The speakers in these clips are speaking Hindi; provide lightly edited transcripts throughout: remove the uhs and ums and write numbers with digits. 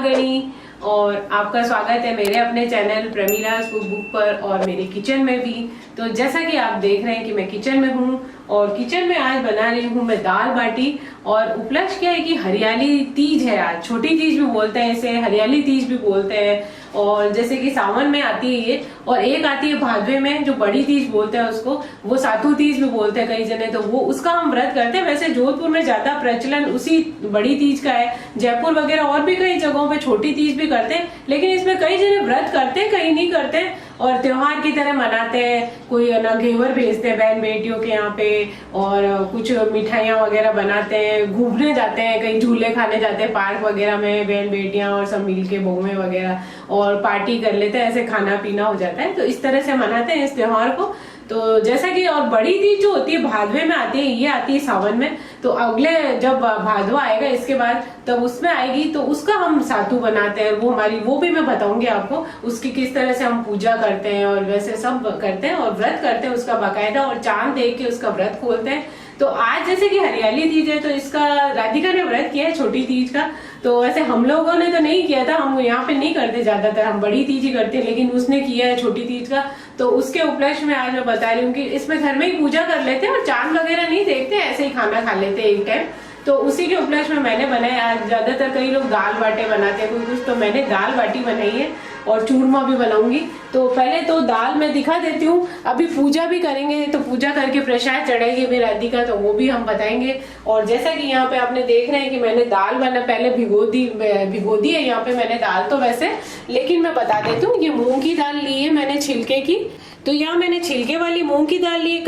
गणी और आपका स्वागत है मेरे अपने चैनल प्रमीला's कुकबुक पर और मेरे किचन में भी। तो जैसा कि आप देख रहे हैं कि मैं किचन में हूँ और किचन में आज बना रही हूँ मैं दाल बाटी। और उपलक्ष्य क्या है कि हरियाली तीज है आज, छोटी तीज भी बोलते हैं इसे, हरियाली तीज भी बोलते हैं। और जैसे कि सावन में आती है ये, और एक आती है भादवे में जो बड़ी तीज बोलते हैं उसको, वो सातू तीज भी बोलते हैं कई जने, तो वो उसका हम व्रत करते हैं। वैसे जोधपुर में ज्यादा प्रचलन उसी बड़ी तीज का है, जयपुर वगैरह और भी कई जगहों पे छोटी तीज भी करते हैं, लेकिन इसमें कई जने व्रत करते हैं कई नहीं करते और त्योहार की तरह मनाते हैं। कोई ना घेवर भेजते हैं बहन बेटियों के यहाँ पे, और कुछ मिठाइयाँ वगैरह बनाते हैं, घूमने जाते हैं, कहीं झूले खाने जाते हैं पार्क वगैरह में बहन बेटियां और सब मिल के बहुएं वगैरह, और पार्टी कर लेते हैं, ऐसे खाना पीना हो जाता है। तो इस तरह से मनाते हैं इस त्योहार को। तो जैसा कि और बड़ी तीज जो होती है भादवे में आती है, ये आती है सावन में, तो अगले जब भादवा आएगा इसके बाद तब उसमें आएगी, तो उसका हम सातू बनाते हैं। वो भी मैं बताऊंगी आपको उसकी किस तरह से हम पूजा करते हैं और वैसे सब करते हैं और व्रत करते हैं उसका बाकायदा, और चांद देख के उसका व्रत खोलते हैं। तो आज जैसे कि हरियाली तीज है तो इसका राधिका ने व्रत किया है छोटी तीज का। तो वैसे हम लोगों ने तो नहीं किया था, हम यहाँ पे नहीं करते ज्यादातर, हम बड़ी तीज ही करते हैं, लेकिन उसने किया है छोटी तीज का। तो उसके उपलक्ष्य में आज मैं बता रही हूँ कि इसमें घर में ही पूजा कर लेते हैं और चांद वगैरह नहीं देखते, ऐसे ही खाना खा लेते हैं एक टाइम। तो उसी के उपलक्ष्य में मैंने बनाया आज। ज्यादातर कई लोग दाल बाटे बनाते हैं कोई कुछ, तो मैंने दाल बाटी बनाई है और चूरमा भी बनाऊंगी। तो पहले तो दाल मैं दिखा देती हूँ, अभी पूजा भी करेंगे तो पूजा करके प्रसाद चढ़ाएगी मेरी राधिका, तो वो भी हम बताएंगे। और जैसा कि यहाँ पे आपने देख रहे हैं कि मैंने दाल बना पहले भिगो दी है यहाँ पे मैंने दाल, तो वैसे लेकिन मैं बता देती हूँ ये मूंग की दाल ली है मैंने छिलके की। तो यहाँ मैंने छिलके वाली मूंग की दाल ली है।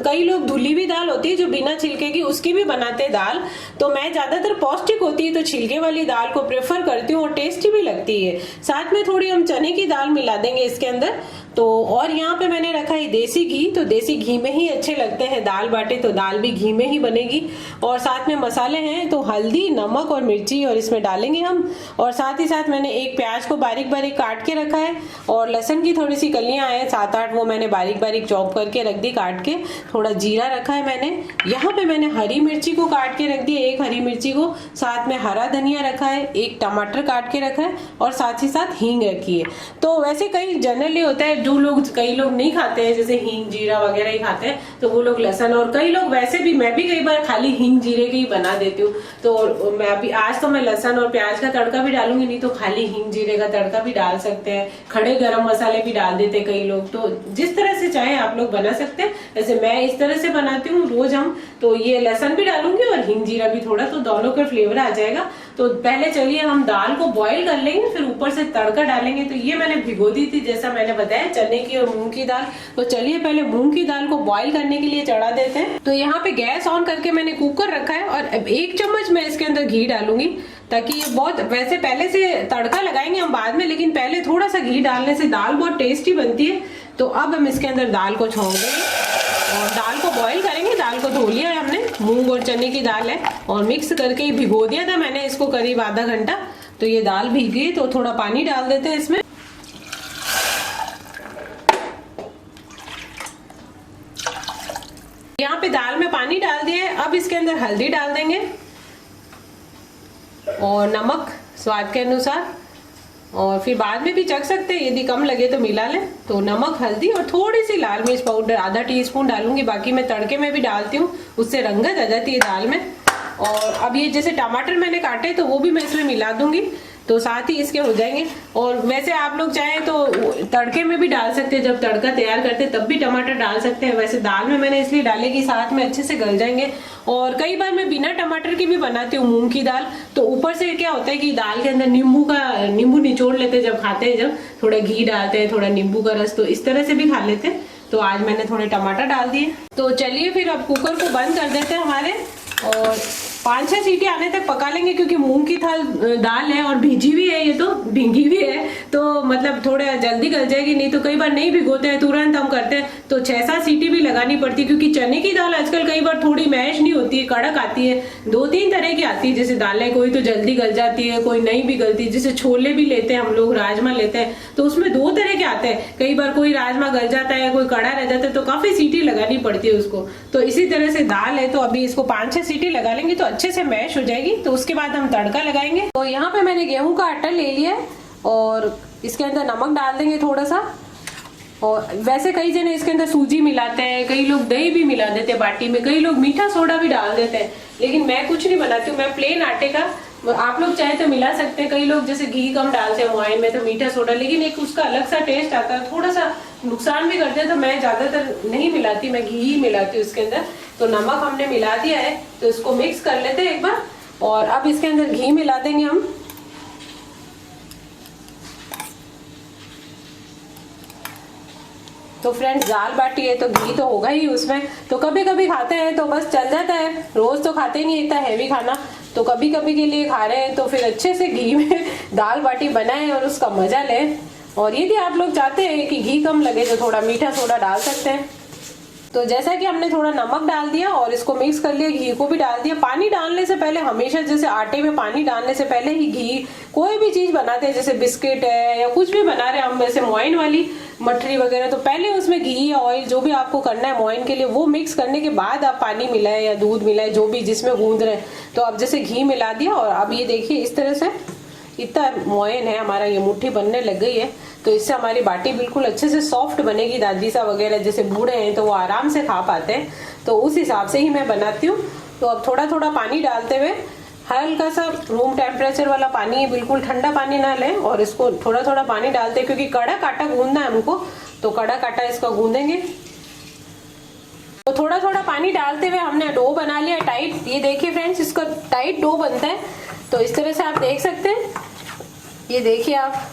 कई लोग धुली हुई दाल होती है जो बिना छिलके की, उसकी भी बनाते हैं दाल। तो मैं ज्यादातर पौष्टिक होती है तो छिलके वाली दाल को प्रेफर करती हूँ और टेस्टी भी लगती है। साथ में थोड़ी हम चने की दाल मिला देंगे इसके अंदर। तो और यहाँ पे मैंने रखा है देसी घी, तो देसी घी में ही अच्छे लगते हैं दाल बाटे, तो दाल भी घी में ही बनेगी। और साथ में मसाले हैं तो हल्दी, नमक और मिर्ची, और इसमें डालेंगे हम। और साथ ही साथ मैंने एक प्याज को बारीक बारीक काट के रखा है, और लहसुन की थोड़ी सी कलियां हैं 7-8, वो मैंने बारीक बारीक चॉप करके रख दी काट के। थोड़ा जीरा रखा है मैंने। यहाँ पे मैंने हरी मिर्ची को काट के रख दी, एक हरी मिर्ची को, साथ में हरा धनिया रखा है, एक टमाटर काट के रखा है, और साथ ही साथ हींग रखी है। तो वैसे कई जनरली होता है कई लोग नहीं खाते हैं, जैसे हींग जीरा वगैरह ही खाते हैं, तो वो लोग लहसुन, और कई लोग वैसे भी, मैं भी कई बार खाली हींग जीरे के ही बना देती हूँ। तो मैं अभी आज तो मैं लहसुन और प्याज का तड़का भी डालूंगी, नहीं तो खाली हींग जीरे का तड़का भी डाल सकते हैं, खड़े गरम मसाले भी डाल देते कई लोग। तो जिस तरह से चाहे आप लोग बना सकते हैं, जैसे मैं इस तरह से बनाती हूँ रोज हम। तो ये लहसुन भी डालूंगी और हींग जीरा भी थोड़ा, तो दोनों का फ्लेवर आ जाएगा। तो पहले चलिए हम दाल को बॉईल कर लेंगे, फिर ऊपर से तड़का डालेंगे। तो ये मैंने भिगो दी थी जैसा मैंने बताया, चने की और मूंग की दाल। तो चलिए पहले मूंग की दाल को बॉईल करने के लिए चढ़ा देते हैं। तो यहाँ पे गैस ऑन करके मैंने कुकर रखा है, और 1 चम्मच मैं इसके अंदर घी डालूंगी, ताकि ये बहुत, वैसे पहले से तड़का लगाएंगे हम बाद में, लेकिन पहले थोड़ा सा घी डालने से दाल बहुत टेस्टी बनती है। तो अब हम इसके अंदर दाल को छोंक देंगे और दाल को बॉईल करेंगे। दाल को धो लिया है हमने, मूंग और चने की दाल है, और मिक्स करके ही भिगो दिया था मैंने इसको करीब आधा घंटा। तो ये दाल भीग गई, तो थोड़ा पानी डाल देते हैं इसमें। यहाँ पे दाल में पानी डाल दिया है, अब इसके अंदर हल्दी डाल देंगे और नमक स्वाद के अनुसार, और फिर बाद में भी चख सकते हैं, यदि कम लगे तो मिला लें। तो नमक, हल्दी और थोड़ी सी लाल मिर्च पाउडर आधा टीस्पून डालूंगी, बाकी मैं तड़के में भी डालती हूँ, उससे रंगत आ जाती है दाल में। और अब ये जैसे टमाटर मैंने काटे तो वो भी मैं इसमें मिला दूंगी, तो साथ ही इसके हो जाएंगे। और वैसे आप लोग चाहें तो तड़के में भी डाल सकते हैं, जब तड़का तैयार करते हैं तब भी टमाटर डाल सकते हैं। वैसे दाल में मैंने इसलिए डाले कि साथ में अच्छे से गल जाएंगे। और कई बार मैं बिना टमाटर की भी बनाती हूँ मूंग की दाल। तो ऊपर से क्या होता है कि दाल के अंदर नींबू निचोड़ लेते हैं जब खाते हैं, जब थोड़ा घी डालते हैं, थोड़ा नींबू का रस, तो इस तरह से भी खा लेते हैं। तो आज मैंने थोड़े टमाटर डाल दिए। तो चलिए फिर अब कुकर को बंद कर देते हैं हमारे, और 5-6 सीटी आने तक पका लेंगे, क्योंकि मूंग की दाल है और भीजी भी है, ये तो भीगी भी है, तो मतलब थोड़ा जल्दी गल जाएगी। नहीं तो कई बार नहीं भिगोते हैं, तुरंत हम करते हैं, तो 6-7 सीटी भी लगानी पड़ती है, क्योंकि चने की दाल आजकल कई बार थोड़ी मैश नहीं होती है, कड़क आती है। 2-3 तरह की आती है जैसे दालें, कोई तो जल्दी गल जाती है, कोई नहीं भी गलती। जैसे छोले भी लेते हैं हम लोग, राजमा लेते हैं, तो उसमें 2 तरह के आते हैं। कई बार कोई राजमा गल जाता है, कोई कड़ा रह जाता है, तो काफी सीटी लगानी पड़ती है उसको। तो इसी तरह से दाल है, तो अभी इसको 5-6 सीटी लगा लेंगे तो अच्छे से मैश हो जाएगी। तो उसके बाद हम तड़का लगाएंगे। तो यहाँ पे मैंने गेहूं का आटा ले लिया है और इसके अंदर नमक डाल देंगे थोड़ा सा। और वैसे कई जने इसके अंदर सूजी मिलाते हैं, कई लोग दही भी मिला देते हैं बाटी में, कई लोग मीठा सोडा भी डाल देते हैं, लेकिन मैं कुछ नहीं बनाती हूँ। मैं प्लेन आटे का, आप लोग चाहे तो मिला सकते हैं। कई लोग जैसे घी कम डालते हैं मोइन में तो मीठा सोडा, लेकिन एक उसका अलग सा टेस्ट आता है, थोड़ा सा नुकसान भी करते हैं। तो मैं ज्यादातर नहीं मिलाती, मैं घी ही मिलाती हूँ इसके अंदर। तो नमक हमने मिला दिया है, तो इसको मिक्स कर लेते हैं एक बार। और अब इसके अंदर घी मिला देंगे हम। तो फ्रेंड्स दाल बाटी है तो घी तो होगा ही उसमें। तो कभी कभी खाते हैं तो बस चल जाता है, रोज तो खाते ही नहीं इतना हैवी खाना, तो कभी कभी के लिए खा रहे हैं तो फिर अच्छे से घी में दाल बाटी बनाएं और उसका मजा लें। और यदि आप लोग चाहते हैं कि घी कम लगे तो थोड़ा मीठा सोडा डाल सकते हैं। तो जैसा कि हमने थोड़ा नमक डाल दिया और इसको मिक्स कर लिया, घी को भी डाल दिया। पानी डालने से पहले हमेशा, जैसे आटे में पानी डालने से पहले ही घी, कोई भी चीज बनाते हैं जैसे बिस्किट है या कुछ भी बना रहे हैं हम, वैसे मोइन वाली मठरी वगैरह, तो पहले उसमें घी या ऑयल जो भी आपको करना है मोइन के लिए वो मिक्स करने के बाद आप पानी मिलाए या दूध मिलाए, जो भी जिसमें गूंद रहे। तो अब जैसे घी मिला दिया और अब ये देखिए इस तरह से इतना मोयन है हमारा, ये मुट्ठी बनने लग गई है। तो इससे हमारी बाटी बिल्कुल अच्छे से सॉफ्ट बनेगी। दादी सा वगैरह जैसे बूढ़े हैं तो वो आराम से खा पाते हैं, तो उस हिसाब से ही मैं बनाती हूँ। तो अब थोड़ा थोड़ा पानी डालते हुए, हल्का सा रूम टेम्परेचर वाला पानी है, बिल्कुल ठंडा पानी ना लें। और इसको थोड़ा थोड़ा पानी डालते हैं क्योंकि कड़क आटा गूंदना है हमको, तो कड़क आटा इसका गूंदेंगे। तो थोड़ा थोड़ा पानी डालते हुए हमने डो बना लिया टाइट। ये देखिए फ्रेंड्स, इसका टाइट डो बनता है। तो इस तरह से आप देख सकते हैं, ये देखिए आप।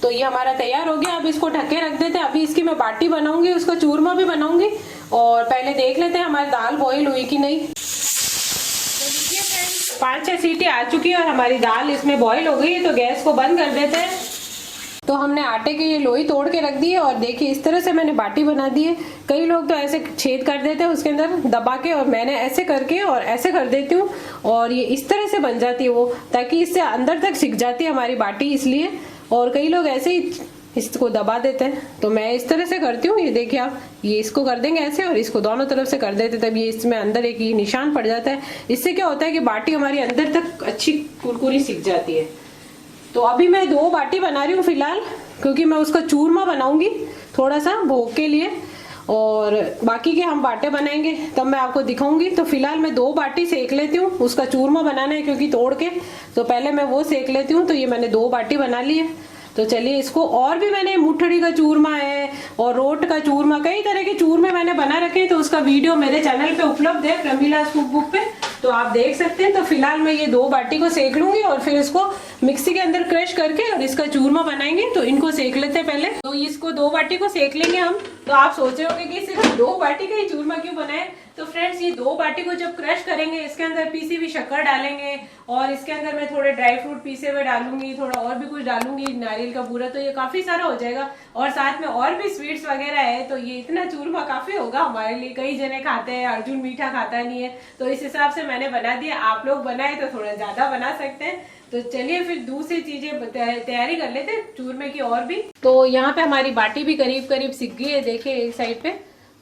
तो ये हमारा तैयार हो गया। अब इसको ढके रख देते हैं। अभी इसकी मैं बाटी बनाऊंगी, उसका चूरमा भी बनाऊंगी। और पहले देख लेते हैं हमारी दाल बॉईल हुई कि नहीं। तो देखिए फ्रेंड्स 5-6 सीटी आ चुकी है और हमारी दाल इसमें बॉईल हो गई है। तो गैस को बंद कर देते हैं। तो हमने आटे की ये लोई तोड़ के रख दी है और देखिए इस तरह से मैंने बाटी बना दी है। कई लोग तो ऐसे छेद कर देते हैं उसके अंदर दबा के, और मैंने ऐसे करके और ऐसे कर देती हूँ और ये इस तरह से बन जाती है वो, ताकि इससे अंदर तक सिक जाती है हमारी बाटी, इसलिए। और कई लोग ऐसे ही इसको दबा देते हैं, तो मैं इस तरह से करती हूँ। ये देखिए आप, ये इसको कर देंगे ऐसे और इसको दोनों तरफ से कर देते, तब ये इसमें अंदर एक ये निशान पड़ जाता है। इससे क्या होता है कि बाटी हमारी अंदर तक अच्छी कुरकुरी सिक जाती है। तो अभी मैं 2 बाटी बना रही हूँ फिलहाल, क्योंकि मैं उसका चूरमा बनाऊंगी थोड़ा सा भोग के लिए, और बाकी के हम बाटे बनाएंगे तब मैं आपको दिखाऊंगी। तो फिलहाल मैं 2 बाटी सेक लेती हूँ, उसका चूरमा बनाना है क्योंकि तोड़ के, तो पहले मैं वो सेक लेती हूँ। तो ये मैंने 2 बाटी बना ली है। तो चलिए इसको, और भी मैंने मुठड़ी का चूरमा है और रोट का चूरमा, कई तरह के चूरमे मैंने बना रखे हैं। तो उसका वीडियो मेरे चैनल पे उपलब्ध है, प्रमीला कुक बुक पे, तो आप देख सकते हैं। तो फिलहाल मैं ये 2 बाटी को सेक लूंगी और फिर इसको मिक्सी के अंदर क्रश करके और इसका चूरमा बनाएंगे। तो इनको सेक लेते हैं पहले। तो इसको 2 बाटी को सेक लेंगे हम। तो आप सोचे होंगे कि सिर्फ 2 बाटी का ही चूरमा क्यों बनाए। तो फ्रेंड्स ये 2 बाटी को जब क्रश करेंगे, इसके अंदर पीसी हुई शक्कर डालेंगे और इसके अंदर मैं थोड़े ड्राई फ्रूट पीसे हुए डालूंगी, थोड़ा और भी कुछ डालूंगी, नारियल का बूरा। तो ये काफी सारा हो जाएगा और साथ में और भी स्वीट्स वगैरह है। तो ये इतना चूरमा काफी होगा हमारे लिए। कई जने खाते हैं, अर्जुन मीठा खाता नहीं है, तो इस हिसाब से मैंने बना दिया। आप लोग बनाए तो थोड़ा ज्यादा बना सकते हैं। तो चलिए फिर दूसरी चीजें तैयारी कर लेते हैं चूरमे की और भी। तो यहाँ पे हमारी बाटी भी करीब करीब सिक गई है, देखिए एक साइड पे।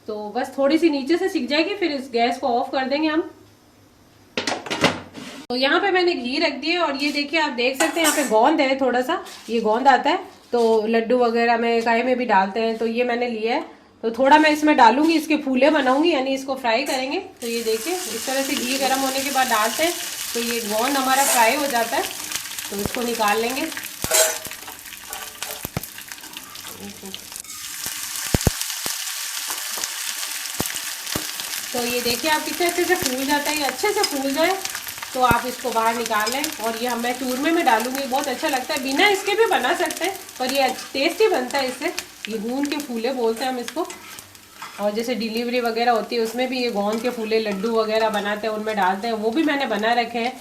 तो बस थोड़ी सी नीचे से सिक जाएगी, फिर इस गैस को ऑफ कर देंगे हम। तो यहाँ पे मैंने घी रख दिया और ये देखिए आप देख सकते हैं यहाँ पे गोंद है, थोड़ा सा ये गोंद आता है, तो लड्डू वगैरह में काय में भी डालते हैं। तो ये मैंने लिया है, तो थोड़ा मैं इसमें डालूंगी, इसके फूले बनाऊंगी, यानी इसको फ्राई करेंगे। तो ये देखिए इस तरह से घी गर्म होने के बाद डालते हैं, तो ये गोंद हमारा फ्राई हो जाता है। तो इसको निकाल लेंगे। तो ये देखिए आप कितने अच्छे से फूल जाता है, ये अच्छे से फूल जाए तो आप इसको बाहर निकाल लें। और ये मैं चूरमे में डालूंगी, बहुत अच्छा लगता है। बिना इसके भी बना सकते हैं पर ये टेस्टी बनता है इससे। ये गूंद के फूले बोलते हैं हम इसको। और जैसे डिलीवरी वगैरह होती है उसमें भी ये गोंद के फूले लड्डू वगैरह बनाते हैं, उनमें डालते हैं। वो भी मैंने बना रखे हैं,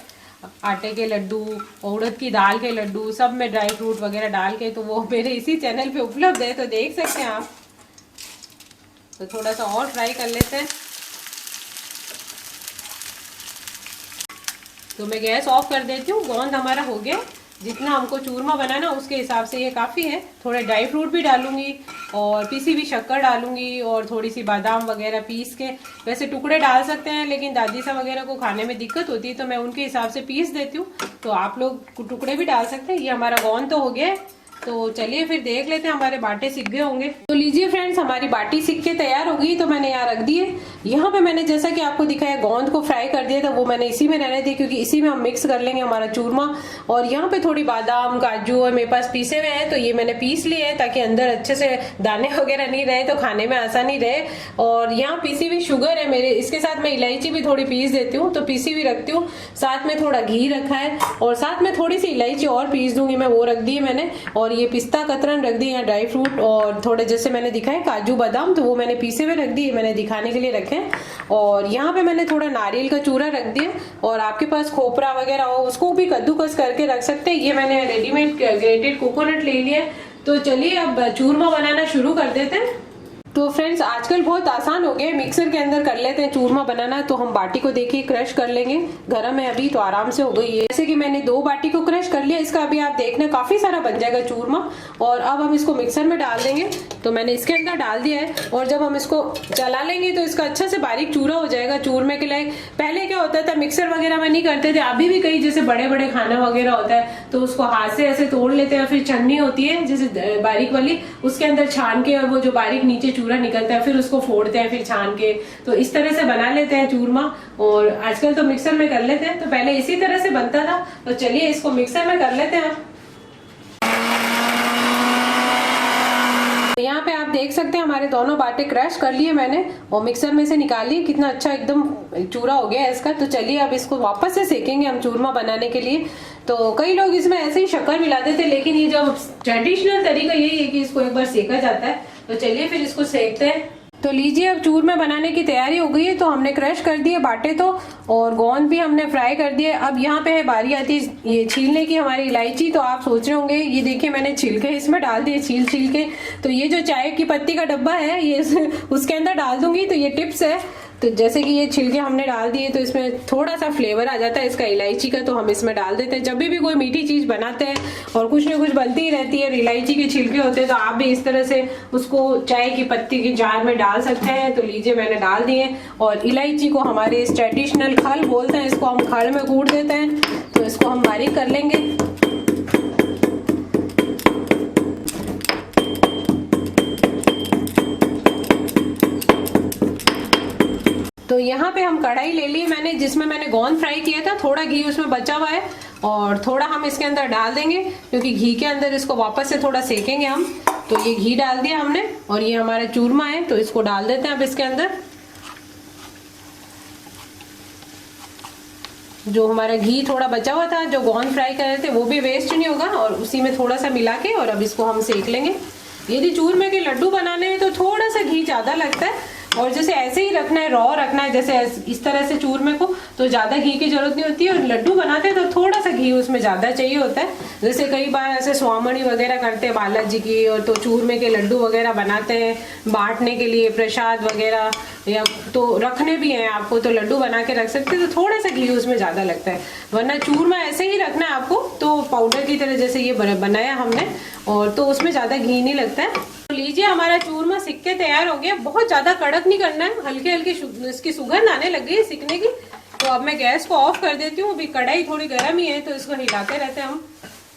आटे के लड्डू, उड़द की दाल के लड्डू, सब में ड्राई फ्रूट वगैरह डाल के। तो वो मेरे इसी चैनल पे उपलब्ध है, तो देख सकते हैं आप। तो थोड़ा सा और फ्राई कर लेते हैं। तो मैं गैस ऑफ कर देती हूँ। गोंद हमारा हो गया, जितना हमको चूरमा बनाना उसके हिसाब से ये काफ़ी है। थोड़े ड्राई फ्रूट भी डालूंगी और पीसी हुई शक्कर डालूंगी और थोड़ी सी बादाम वगैरह पीस के, वैसे टुकड़े डाल सकते हैं लेकिन दादी सा वगैरह को खाने में दिक्कत होती है तो मैं उनके हिसाब से पीस देती हूँ, तो आप लोग टुकड़े भी डाल सकते हैं। ये हमारा गोंद तो हो गया है, तो चलिए फिर देख लेते हैं हमारे बाटे सिक गए होंगे। तो लीजिए फ्रेंड्स, हमारी बाटी सिक के तैयार हो गई, तो मैंने यहाँ रख दी है। यहाँ पे मैंने जैसा कि आपको दिखाया गोंद को फ्राई कर दिया था, वो मैंने इसी में रहने दी क्योंकि इसी में हम मिक्स कर लेंगे हमारा चूरमा। और यहाँ पे थोड़ी बादाम काजू और मेरे पास पीसे हुए हैं तो ये मैंने पीस लिए हैं ताकि अंदर अच्छे से दाने वगैरह नहीं रहे तो खाने में आसानी रहे। और यहाँ पीसी हुई शुगर है मेरे, इसके साथ मैं इलायची भी थोड़ी पीस देती हूँ, तो पीसी हुई रखती हूँ। साथ में थोड़ा घी रखा है और साथ में थोड़ी सी इलायची और पीस दूंगी मैं, वो रख दी है मैंने। और ये पिस्ता कतरन रख दी है, ड्राई फ्रूट और थोड़े जैसे मैंने दिखाए काजू बादाम, तो वो मैंने पीसे हुए रख दिए, मैंने दिखाने के लिए रखे। और यहाँ पे मैंने थोड़ा नारियल का चूरा रख दिया और आपके पास खोपरा वगैरह हो उसको भी कद्दूकस करके रख सकते हैं। ये मैंने रेडीमेड ग्रेटेड कोकोनट ले लिया। तो चलिए अब चूरमा बनाना शुरू कर देते हैं। तो फ्रेंड्स, आजकल बहुत आसान हो गया, मिक्सर के अंदर कर लेते हैं चूरमा बनाना। तो हम बाटी को देखिए क्रश कर लेंगे, गरम है अभी तो आराम से हो गई है। जैसे कि मैंने 2 बाटी को क्रश कर लिया, इसका अभी आप देखना काफी सारा बन जाएगा चूरमा। और अब हम इसको मिक्सर में डाल देंगे, तो मैंने इसके अंदर डाल दिया है। और जब हम इसको चला लेंगे तो इसका अच्छा से बारीक चूरा हो जाएगा चूरमे के लायक। पहले क्या होता था, मिक्सर वगैरह में नहीं करते थे, अभी भी कई जैसे बड़े बड़े खाना वगैरह होता है तो उसको हाथ से ऐसे तोड़ लेते हैं, फिर छन्नी होती है जैसे बारीक वाली, उसके अंदर छान के और वो जो बारीक नीचे चूरा निकलता है फिर उसको फोड़ते हैं, फिर छान के, तो इस तरह से बना लेते हैं चूरमा। और आजकल तो मिक्सर में कर लेते हैं, तो पहले इसी तरह से बनता था। तो चलिए इसको मिक्सर में कर लेते हैं। यहाँ पे आप देख सकते हैं हमारे दोनों बाटे क्रश कर लिए मैंने और मिक्सर में से निकाल लिए, कितना अच्छा एकदम चूरा हो गया है इसका। तो चलिए अब इसको वापस से सेकेंगे हम चूरमा बनाने के लिए। तो कई लोग इसमें ऐसे ही शक्कर मिला देते, लेकिन ये जो ट्रेडिशनल तरीका यही है कि इसको एक बार सेका जाता है। तो चलिए फिर इसको सेकते हैं। तो लीजिए अब चूरमा बनाने की तैयारी हो गई है। तो हमने क्रश कर दिए बाटे तो, और गोंद भी हमने फ्राई कर दिए। अब यहाँ पे है बारी आती है ये छीलने की हमारी इलायची। तो आप सोच रहे होंगे, ये देखिए मैंने छिलके इसमें डाल दिए, छील के। तो ये जो चाय की पत्ती का डब्बा है ये उसके अंदर डाल दूंगी। तो ये टिप्स है। तो जैसे कि ये छिलके हमने डाल दिए तो इसमें थोड़ा सा फ्लेवर आ जाता है इसका इलायची का, तो हम इसमें डाल देते हैं। जब भी कोई मीठी चीज बनाते हैं और कुछ ना कुछ बनती ही रहती है, इलायची के छिलके होते हैं, तो आप भी इस तरह से उसको चाय की पत्ती की जार में डाल सकते हैं। तो लीजिए मैंने डाल दिए। और इलायची को हमारे इस ट्रेडिशनल खल बोलते हैं, इसको हम खल में कूट देते हैं। तो इसको हम बारीक कर लेंगे। तो यहाँ पे हम कढ़ाई ले ली मैंने, जिसमें मैंने गोंद फ्राई किया था, थोड़ा घी उसमें बचा हुआ है और थोड़ा हम इसके अंदर डाल देंगे क्योंकि घी के अंदर इसको वापस से थोड़ा सेकेंगे हम। तो ये घी डाल दिया हमने और ये हमारा चूरमा है, तो इसको डाल देते हैं अब इसके अंदर। जो हमारा घी थोड़ा बचा हुआ था, जो गोंद फ्राई कर रहे थे, वो भी वेस्ट नहीं होगा और उसी में थोड़ा सा मिला के और अब इसको हम सेक लेंगे। यदि चूरमे के लड्डू बनाने हैं तो थोड़ा सा घी ज्यादा लगता है, और जैसे ऐसे ही रखना है, रॉ रखना है जैसे इस तरह से चूरमे को, तो ज्यादा घी की जरूरत नहीं होती है। और लड्डू बनाते हैं तो थोड़ा सा घी उसमें ज्यादा चाहिए होता है। जैसे कई बार ऐसे स्वामणी वगैरह करते हैं बालाजी की, और तो चूरमे के लड्डू वगैरह बनाते हैं बांटने के लिए, प्रसाद वगैरह, या तो रखने भी हैं आपको तो लड्डू बना के रख सकते हैं, तो थोड़ा सा घी उसमें ज्यादा लगता है। वरना चूरमा ऐसे ही रखना है आपको, तो पाउडर की तरह जैसे ये बनाया हमने, और तो उसमें ज्यादा घी नहीं लगता है। तो लीजिए हमारा चूरमा सिक के तैयार हो गया। बहुत ज्यादा कड़क नहीं करना है, हल्की हल्की इसकी सुगंध आने लग गई है सिकने की। तो अब मैं गैस को ऑफ कर देती हूँ। अभी कढ़ाई थोड़ी गर्म ही है तो इसको हिलाते रहते हैं हम,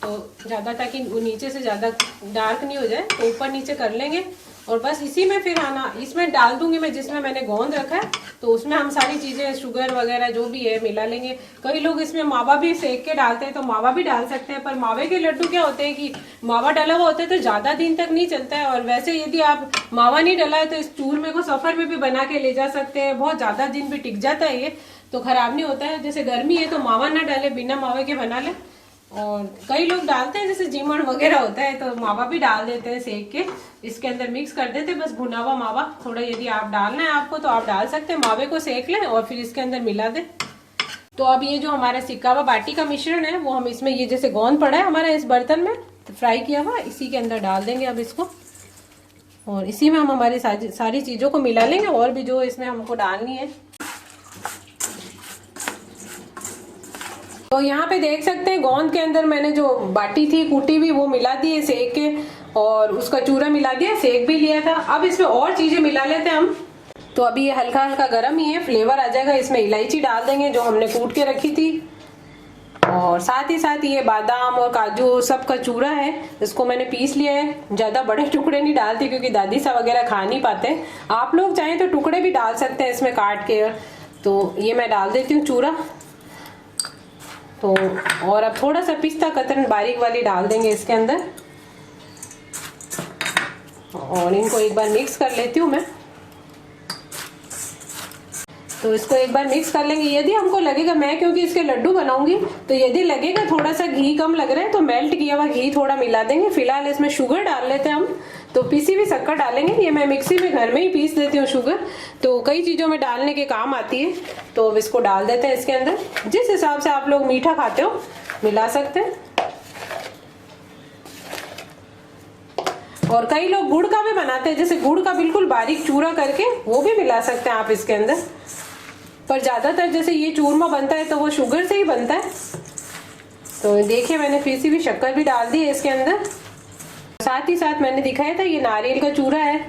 तो ज्यादा, ताकि वो नीचे से ज्यादा डार्क नहीं हो जाए, तो ऊपर नीचे कर लेंगे। और बस इसी में फिर आना, इसमें डाल दूंगी मैं जिसमें मैंने गोंद रखा है, तो उसमें हम सारी चीजें शुगर वगैरह जो भी है मिला लेंगे। कई लोग इसमें मावा भी सेक के डालते हैं, तो मावा भी डाल सकते हैं। पर मावे के लड्डू क्या होते हैं कि मावा डला हुआ होता है तो ज्यादा दिन तक नहीं चलता है। और वैसे यदि आप मावा नहीं डला है तो इस चूरमे को सफर में भी बना के ले जा सकते हैं, बहुत ज्यादा दिन भी टिक जाता है ये, तो खराब नहीं होता है। जैसे गर्मी है तो मावा ना डाले, बिना मावे के बना ले। और कई लोग डालते हैं जैसे जीमण वगैरह होता है तो मावा भी डाल देते हैं सेक के, इसके अंदर मिक्स कर देते हैं, बस भुना हुआ मावा थोड़ा, यदि आप डालना है आपको तो आप डाल सकते हैं। मावे को सेक लें और फिर इसके अंदर मिला दें। तो अब ये जो हमारा सिक्का हुआ बाटी का मिश्रण है, वो हम इसमें, ये जैसे गोंद पड़ा है हमारा इस बर्तन में तो फ्राई किया हुआ, इसी के अंदर डाल देंगे अब इसको। और इसी में हम हमारी सारी चीजों को मिला लेंगे, और भी जो इसमें हमको डालनी है। तो यहाँ पे देख सकते हैं गोंद के अंदर मैंने जो बाटी थी कूटी हुई वो मिला दी है सेक के, और उसका चूरा मिला दिया, सेक भी लिया था। अब इसमें और चीजें मिला लेते हैं हम। तो अभी ये हल्का हल्का गर्म ही है, फ्लेवर आ जाएगा। इसमें इलायची डाल देंगे जो हमने कूट के रखी थी, और साथ ही साथ ये बादाम और काजू सबका चूरा है, इसको मैंने पीस लिया है। ज्यादा बड़े टुकड़े नहीं डालती क्योंकि दादी सा वगैरह खा नहीं पाते। आप लोग चाहें तो टुकड़े भी डाल सकते हैं इसमें काट के। तो ये मैं डाल देती हूँ चूरा। तो और अब थोड़ा सा पिस्ता कतरन बारीक वाली डाल देंगे इसके अंदर, और इनको एक बार मिक्स कर लेती हूँ मैं। तो इसको एक बार मिक्स कर लेंगे। यदि हमको लगेगा, मैं क्योंकि इसके लड्डू बनाऊंगी, तो यदि लगेगा थोड़ा सा घी कम लग रहा है तो मेल्ट किया हुआ घी थोड़ा मिला देंगे। फिलहाल इसमें शुगर डाल लेते हैं हम, तो पीसी हुई शक्कर डालेंगे। ये मैं मिक्सी में घर में ही पीस देती हूँ शुगर, तो कई चीजों में डालने के काम आती है। तो अब इसको डाल देते हैं इसके अंदर। जिस हिसाब से आप लोग मीठा खाते हो मिला सकते हैं, और कई लोग गुड़ का भी बनाते हैं, जैसे गुड़ का बिल्कुल बारीक चूरा करके वो भी मिला सकते हैं आप इसके अंदर। पर ज्यादातर जैसे ये चूरमा बनता है तो वो शुगर से ही बनता है। तो देखिए मैंने पीसी हुई शक्कर भी डाल दी है इसके अंदर। साथ ही साथ मैंने दिखाया था ये नारियल का चूरा है,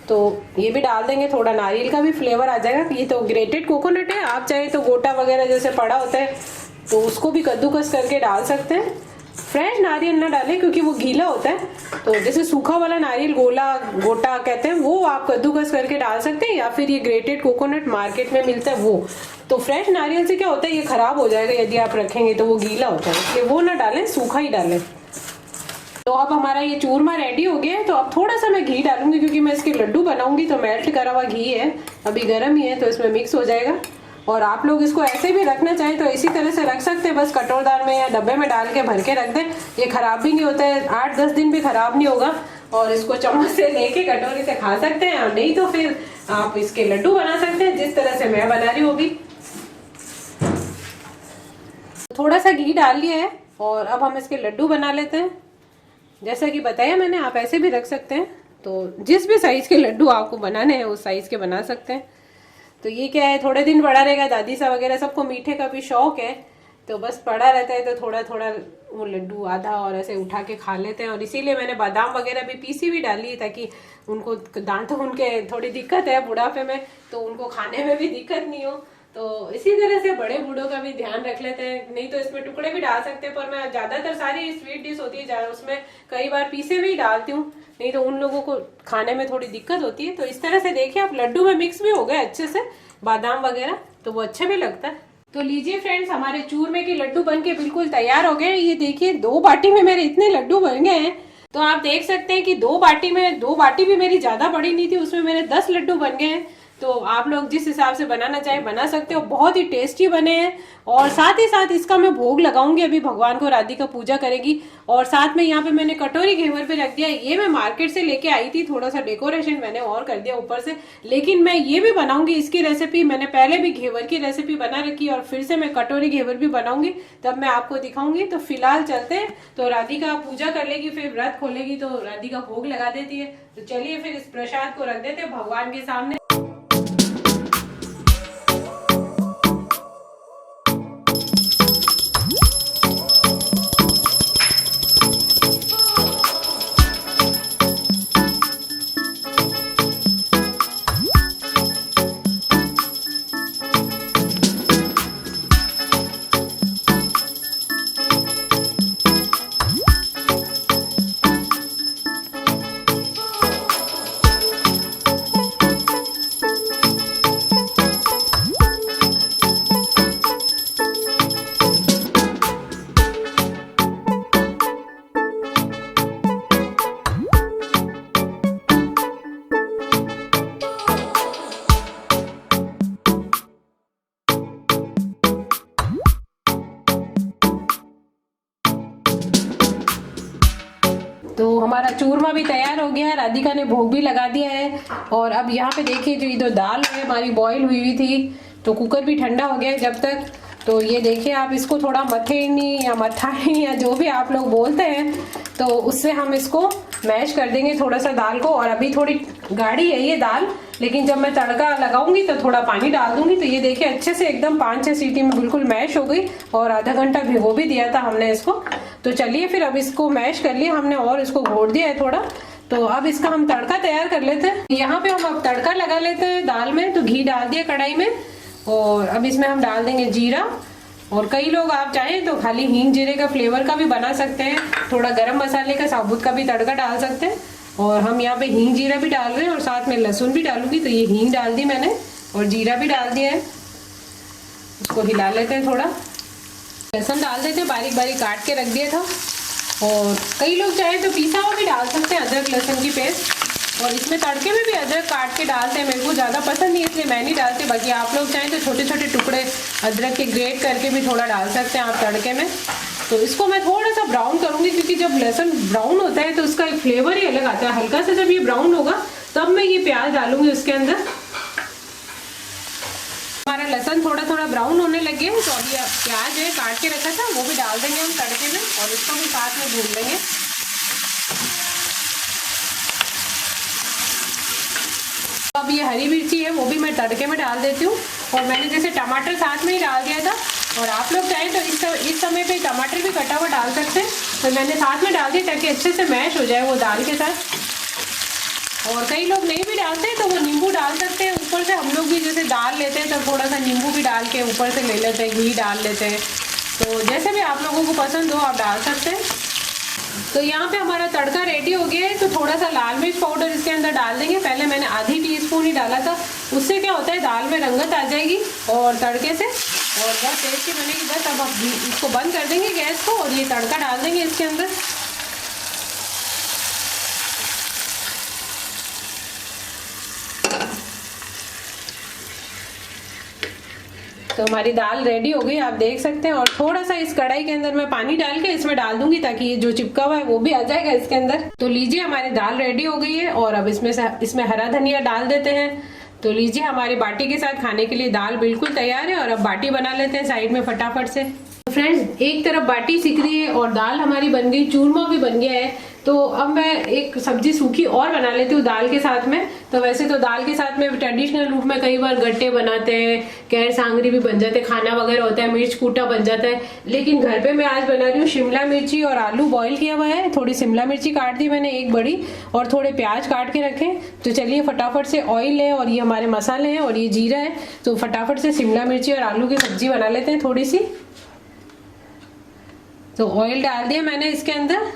तो ये भी डाल देंगे। थोड़ा नारियल का भी फ्लेवर आ जाएगा। ये तो ग्रेटेड कोकोनट है, आप चाहे तो गोटा वगैरह जैसे पड़ा होता है तो उसको भी कद्दूकस करके डाल सकते हैं। फ्रेश नारियल ना डालें क्योंकि वो गीला होता है। तो जैसे सूखा वाला नारियल गोटा कहते हैं वो आप कद्दूकस करके डाल सकते हैं, या फिर ये ग्रेटेड कोकोनट मार्केट में मिलता है वो। तो फ्रेश नारियल से क्या होता है, ये खराब हो जाएगा यदि आप रखेंगे तो वो गीला होता है, इसलिए वो ना डालें, सूखा ही डालें। तो अब हमारा ये चूरमा रेडी हो गया है। तो अब थोड़ा सा मैं घी डालूंगी क्योंकि मैं इसके लड्डू बनाऊंगी, तो मेल्ट करा हुआ घी है, अभी गर्म ही है, तो इसमें मिक्स हो जाएगा। और आप लोग इसको ऐसे भी रखना चाहें तो इसी तरह से रख सकते हैं, बस कटोरदार में या डब्बे में डाल के भर के रख दें। ये खराब भी नहीं होता है, 8-10 दिन भी खराब नहीं होगा। और इसको चम्मच से लेके कटोरी से खा सकते हैं, और नहीं तो फिर आप इसके लड्डू बना सकते हैं जिस तरह से मैं बना रही हूँ अभी। थोड़ा सा घी डाल लिया है, और अब हम इसके लड्डू बना लेते हैं। जैसा कि बताया मैंने, आप ऐसे भी रख सकते हैं। तो जिस भी साइज के लड्डू आपको बनाने हैं उस साइज के बना सकते हैं। तो ये क्या है, थोड़े दिन पड़ा रहेगा। दादी सा वगैरह सबको मीठे का भी शौक है, तो बस पड़ा रहता है, तो थोड़ा थोड़ा वो लड्डू आधा और ऐसे उठा के खा लेते हैं। और इसीलिए मैंने बादाम वगैरह भी पीसी हुई डाली ताकि उनको, दांतों उनके थोड़ी दिक्कत है बुढ़ापे में, तो उनको खाने में भी दिक्कत नहीं हो। तो इसी तरह से बड़े बूढ़ों का भी ध्यान रख लेते हैं। नहीं तो इसमें टुकड़े भी डाल सकते हैं, पर मैं ज्यादातर सारी स्वीट डिश होती है उसमें कई बार पीसे हुए ही डालती हूँ, नहीं तो उन लोगों को खाने में थोड़ी दिक्कत होती है। तो इस तरह से देखिए आप लड्डू में मिक्स भी हो गए अच्छे से बादाम वगैरह, तो वो अच्छा भी लगता है। तो लीजिए फ्रेंड्स, हमारे चूरमे के लड्डू बनके बिल्कुल तैयार हो गए। ये देखिए 2 बाटी में मेरे इतने लड्डू बन गए हैं। तो आप देख सकते हैं कि 2 बाटी भी मेरी ज्यादा बड़ी नहीं थी, उसमें मेरे 10 लड्डू बन गए हैं। तो आप लोग जिस हिसाब से बनाना चाहे बना सकते हो, बहुत ही टेस्टी बने हैं। और साथ ही साथ इसका मैं भोग लगाऊंगी, अभी भगवान को राधिका पूजा करेगी। और साथ में यहाँ पे मैंने कटोरी घेवर पे रख दिया, ये मैं मार्केट से लेके आई थी, थोड़ा सा डेकोरेशन मैंने और कर दिया ऊपर से। लेकिन मैं ये भी बनाऊंगी, इसकी रेसिपी मैंने पहले भी घेवर की रेसिपी बना रखी और फिर से मैं कटोरी घेवर भी बनाऊंगी, तब मैं आपको दिखाऊंगी। तो फिलहाल चलते हैं, तो राधिका पूजा कर लेगी, फिर व्रत खोलेगी तो राधिका भोग लगा देती है। तो चलिए फिर इस प्रसाद को रख देते हैं भगवान के सामने। तो हमारा चूरमा भी तैयार हो गया है, राधिका ने भोग भी लगा दिया है। और अब यहाँ पे देखिए जो इधर दाल है हमारी बॉईल हुई थी, तो कुकर भी ठंडा हो गया है जब तक। तो ये देखिए आप इसको थोड़ा मथेनी या मथानी या जो भी आप लोग बोलते हैं, तो उससे हम इसको मैश कर देंगे थोड़ा सा दाल को। और अभी थोड़ी गाढ़ी है ये दाल, लेकिन जब मैं तड़का लगाऊंगी तो थोड़ा पानी डाल दूंगी। तो ये देखिए अच्छे से एकदम 5-6 सीटी में बिल्कुल मैश हो गई, और आधा घंटा भिगो भी दिया था हमने इसको। तो चलिए फिर अब इसको मैश कर लिया हमने और इसको घोट दिया है थोड़ा। तो अब इसका हम तड़का तैयार कर लेते हैं। यहाँ पे हम अब तड़का लगा लेते हैं दाल में। तो घी डाल दिया कढ़ाई में, और अब इसमें हम डाल देंगे जीरा। और कई लोग आप चाहें तो खाली हींग जीरे का फ्लेवर का भी बना सकते हैं, थोड़ा गरम मसाले का साबुत का भी तड़का डाल सकते हैं। और हम यहाँ पे हींग जीरा भी डाल रहे हैं, और साथ में लहसुन भी डालूंगी। तो ये हींग डाल दी मैंने, और जीरा भी डाल दिया है। इसको हिला लेते हैं थोड़ा। लहसुन डाल देते हैं, बारीक बारीक काट के रख दिया था। और कई लोग चाहे तो पिसा हुआ भी डाल सकते हैं, अदरक लहसुन की पेस्ट। और इसमें तड़के में भी अदरक काट के डालते हैं, मेरे को ज़्यादा पसंद नहीं इसलिए मैं नहीं डालती। बाकी आप लोग चाहें तो छोटे छोटे टुकड़े अदरक के ग्रेट करके भी थोड़ा डाल सकते हैं आप तड़के में। तो इसको मैं थोड़ा सा ब्राउन करूंगी, क्योंकि जब लहसुन ब्राउन होता है तो उसका एक फ्लेवर ही अलग आता है। हल्का सा जब ये ब्राउन होगा तब मैं ये प्याज डालूंगी उसके अंदर। हमारा लहसुन थोड़ा थोड़ा ब्राउन होने लगे, तो अभी प्याज है काट के रखा था वो भी डाल देंगे हम तड़के में, और इसको भी साथ में भून लेंगे। अब ये हरी मिर्ची है वो भी मैं तड़के में डाल देती हूँ। और मैंने जैसे टमाटर साथ में ही डाल दिया था, और आप लोग चाहें तो इस समय पे टमाटर भी कटा हुआ डाल सकते हैं। तो मैंने साथ में डाल दिया ताकि अच्छे से मैश हो जाए वो दाल के साथ। और कई लोग नहीं भी डालते तो वो नींबू डाल सकते हैं ऊपर से। हम लोग भी जैसे दाल लेते हैं तो थोड़ा सा नींबू भी डाल के ऊपर से ले लेते हैं, घी डाल लेते हैं। तो जैसे भी आप लोगों को पसंद हो आप डाल सकते हैं। तो यहाँ पे हमारा तड़का रेडी हो गया है। तो थोड़ा सा लाल मिर्च पाउडर इसके अंदर डाल देंगे। पहले मैंने आधी टीस्पून ही डाला था, उससे क्या होता है दाल में रंगत आ जाएगी और तड़के से, और बहुत टेस्टी बनेगी। बस अब इसको बंद कर देंगे गैस को, और ये तड़का डाल देंगे इसके अंदर। तो हमारी दाल रेडी हो गई, आप देख सकते हैं। और थोड़ा सा इस कढ़ाई के अंदर मैं पानी डाल के इसमें डाल दूंगी, ताकि ये जो चिपका हुआ है वो भी आ जाएगा इसके अंदर। तो लीजिए हमारी दाल रेडी हो गई है। और अब इसमें हरा धनिया डाल देते हैं। तो लीजिए हमारी बाटी के साथ खाने के लिए दाल बिल्कुल तैयार है। और अब बाटी बना लेते हैं साइड में फटाफट से। तो फ्रेंड्स, एक तरफ बाटी सिक रही है और दाल हमारी बन गई, चूरमा भी बन गया है। तो अब मैं एक सब्जी सूखी और बना लेती हूँ दाल के साथ में। तो वैसे तो दाल के साथ में ट्रेडिशनल रूप में कई बार गट्टे बनाते हैं, कैर सांगरी भी बन जाते हैं, खाना वगैरह होता है, मिर्च कूटा बन जाता है। लेकिन घर पे मैं आज बना रही हूँ शिमला मिर्ची और आलू बॉईल किया हुआ है। थोड़ी शिमला मिर्ची काट दी मैंने एक बड़ी, और थोड़े प्याज काट के रखे। तो चलिए फटाफट से ऑयल है, और ये हमारे मसाले हैं, और ये जीरा है। तो फटाफट से शिमला मिर्ची और आलू की सब्जी बना लेते हैं थोड़ी सी। तो ऑयल डाल दिया मैंने इसके अंदर।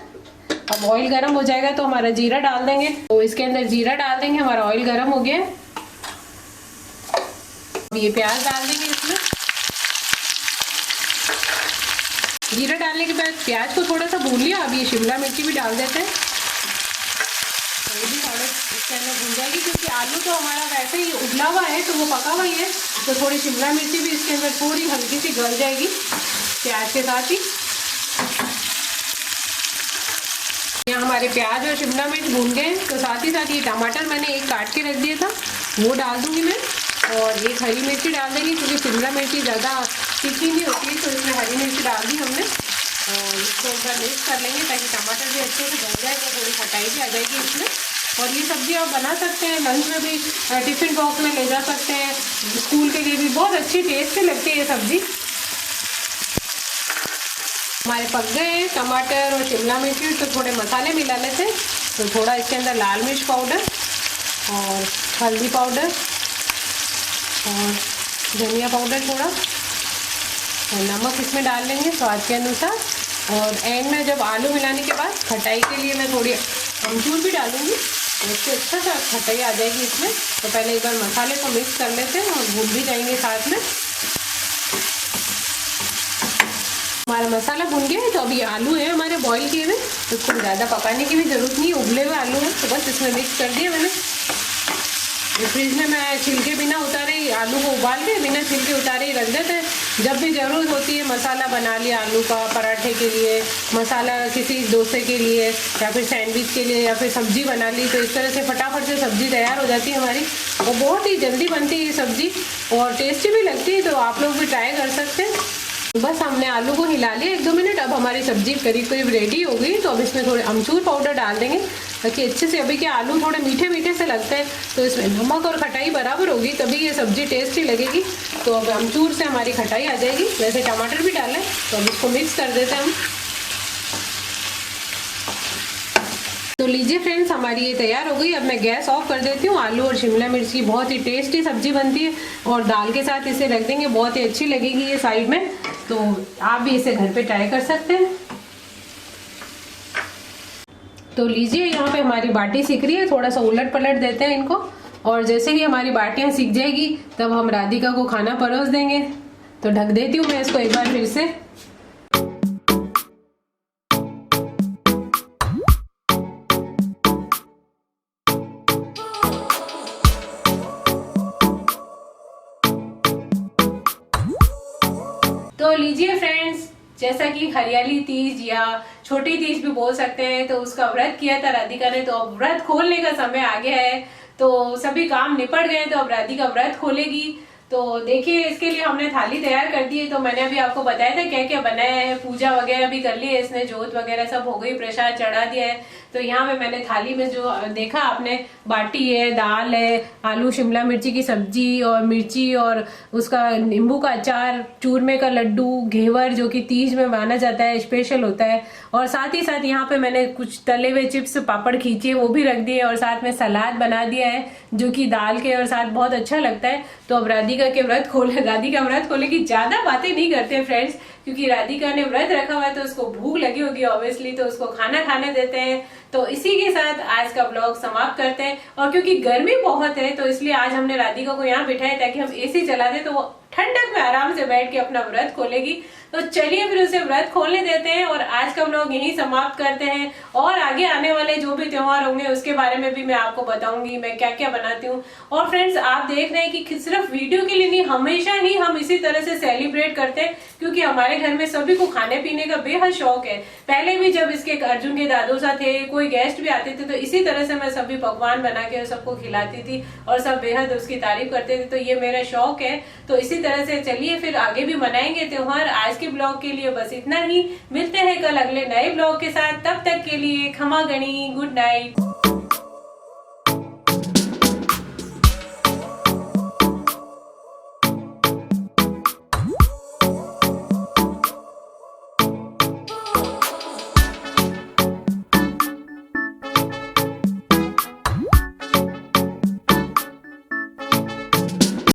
अब ऑयल गर्म हो जाएगा तो हमारा जीरा डाल देंगे। तो इसके अंदर जीरा डाल देंगे, हमारा ऑयल गर्म हो गया। अब ये प्याज डाल देंगे इसमें। जीरा डालने के बाद प्याज को थोड़ा सा भून लिया। अब ये शिमला मिर्ची भी डाल देते हैं, तो ये भी थोड़ा इसके अंदर भून जाएगी, क्योंकि आलू तो हमारा वैसे ही उबला हुआ है तो वो पका हुआ ही है। तो थोड़ी शिमला मिर्ची भी इसके अंदर थोड़ी हल्की सी गल जाएगी प्याज के साथ ही। यहाँ हमारे प्याज और शिमला मिर्च भून गए। तो साथ ही साथ ये टमाटर मैंने एक काट के रख दिया था वो डाल दूंगी मैं, और एक हरी मिर्ची डाल देंगी, क्योंकि शिमला मिर्ची ज़्यादा तीखी नहीं होती है। तो इसमें हरी मिर्ची डाल दी हमने, और इसको एक बार मिक्स कर लेंगे ताकि टमाटर भी अच्छे से गल जाए, तो थोड़ी खटाई भी आ जाएगी इसमें। और ये सब्जी आप बना सकते हैं, लंच में भी, टिफिन बॉक्स में ले जा सकते हैं, स्कूल के लिए भी बहुत अच्छी टेस्टी लगती है ये सब्जी। हमारे पक गए हैं टमाटर और शिमला मिर्ची। तो थोड़े मसाले मिला लेते हैं। तो थोड़ा इसके अंदर लाल मिर्च पाउडर और हल्दी पाउडर और धनिया पाउडर थोड़ा, और नमक इसमें डाल लेंगे स्वाद के अनुसार। और एंड में जब आलू मिलाने के बाद खटाई के लिए मैं थोड़ी अमचूर भी डालूंगी, तो इससे अच्छा सा खटाई आ जाएगी इसमें। तो पहले एक बार मसाले को मिक्स कर लेते हैं और भून भी जाएंगे साथ में। हमारा मसाला भुन गया है। तो अभी आलू है हमारे बॉईल किए हुए, तो इसको ज़्यादा पकाने की भी ज़रूरत नहीं है, उबले हुए आलू हैं। तो बस इसमें मिक्स कर दिया मैंने। फ्रिज में मैं छिलके बिना उतारे आलू को उबाल के बिना छिलके उतारे ही रख देते हैं। जब भी ज़रूरत होती है मसाला बना लिया आलू का, पराठे के लिए मसाला, किसी डोसे के लिए, या फिर सैंडविच के लिए, या फिर सब्जी बना ली, तो इस तरह से फटाफट से सब्ज़ी तैयार हो जाती है हमारी। और बहुत ही जल्दी बनती है ये सब्ज़ी, और टेस्टी भी लगती है। तो आप लोग भी ट्राई कर सकते हैं। बस हमने आलू को हिला लिया 1-2 मिनट। अब हमारी सब्जी करीब करीब रेडी हो गई। तो अब इसमें थोड़े अमचूर पाउडर डाल देंगे ताकि अच्छे से, अभी के आलू थोड़े मीठे मीठे से लगते हैं तो इसमें नमक और खटाई बराबर होगी तभी ये सब्जी टेस्टी लगेगी। तो अब अमचूर से हमारी खटाई आ जाएगी। वैसे टमाटर भी डालें। तो अब इसको मिक्स कर देते हैं हम। तो लीजिए फ्रेंड्स, हमारी ये तैयार हो गई। अब मैं गैस ऑफ कर देती हूँ। आलू और शिमला मिर्च की बहुत ही टेस्टी सब्जी बनती है और दाल के साथ इसे रख देंगे, बहुत ही अच्छी लगेगी ये साइड में। तो आप भी इसे घर पे ट्राई कर सकते हैं। तो लीजिए, यहाँ पे हमारी बाटी सिक रही है। थोड़ा सा उलट पलट देते हैं इनको और जैसे ही हमारी बाटियाँ सिक जाएगी तब हम राधिका को खाना परोस देंगे। तो ढक देती हूँ मैं इसको एक बार फिर से। तो लीजिए फ्रेंड्स, जैसा कि हरियाली तीज या छोटी तीज भी बोल सकते हैं, तो उसका व्रत किया था राधिका ने। तो अब व्रत खोलने का समय आ गया है। तो सभी काम निपट गए। तो अब राधिका व्रत खोलेगी। तो देखिए, इसके लिए हमने थाली तैयार कर दी है। तो मैंने अभी आपको बताया था क्या क्या बनाया है। पूजा वगैरह भी कर ली है इसने, जोत वगैरह सब हो गई, प्रसाद चढ़ा दिया है। तो यहाँ पे मैंने थाली में जो देखा आपने, बाटी है, दाल है, आलू शिमला मिर्ची की सब्जी और मिर्ची और उसका नींबू का अचार, चूरमे का लड्डू, घेवर जो कि तीज में माना जाता है, स्पेशल होता है। और साथ ही साथ यहाँ पे मैंने कुछ तले हुए चिप्स पापड़ खींचे वो भी रख दिए और साथ में सलाद बना दिया है जो कि दाल के और साथ बहुत अच्छा लगता है। तो अब राधिका व्रत खोलेगी। ज्यादा बातें नहीं करते फ्रेंड्स, क्योंकि राधिका ने व्रत रखा हुआ है तो उसको भूख लगी होगी ऑब्वियसली। तो उसको खाना खाने देते हैं। तो इसी के साथ आज का ब्लॉग समाप्त करते हैं। और क्योंकि गर्मी बहुत है तो इसलिए आज हमने राधिका को यहाँ बिठाया ताकि हम एसी चला दें तो वो ठंडक में आराम से बैठ के अपना व्रत खोलेगी। तो चलिए फिर उसे व्रत खोलने देते हैं और आज का व्लॉग यहीं समाप्त करते हैं। और आगे आने वाले जो भी त्योहार होंगे उसके बारे में भी मैं आपको बताऊंगी मैं क्या क्या बनाती हूँ। और फ्रेंड्स, आप देख रहे हैं कि सिर्फ वीडियो के लिए नहीं, हमेशा ही हम इसी तरह से सेलिब्रेट करते हैं क्योंकि हमारे घर में सभी को खाने पीने का बेहद शौक है। पहले भी जब इसके अर्जुन के दादोसा थे, कोई गेस्ट भी आते थे तो इसी तरह से मैं सभी पकवान बना के सबको खिलाती थी और सब बेहद उसकी तारीफ करते थे। तो ये मेरा शौक है। तो इसी तरह से चलिए फिर आगे भी मनाएंगे त्योहार। आज के ब्लॉग के लिए बस इतना ही। मिलते हैं कल अगले नए ब्लॉग के साथ। तब तक के लिए खमा गणी, गुड नाइट।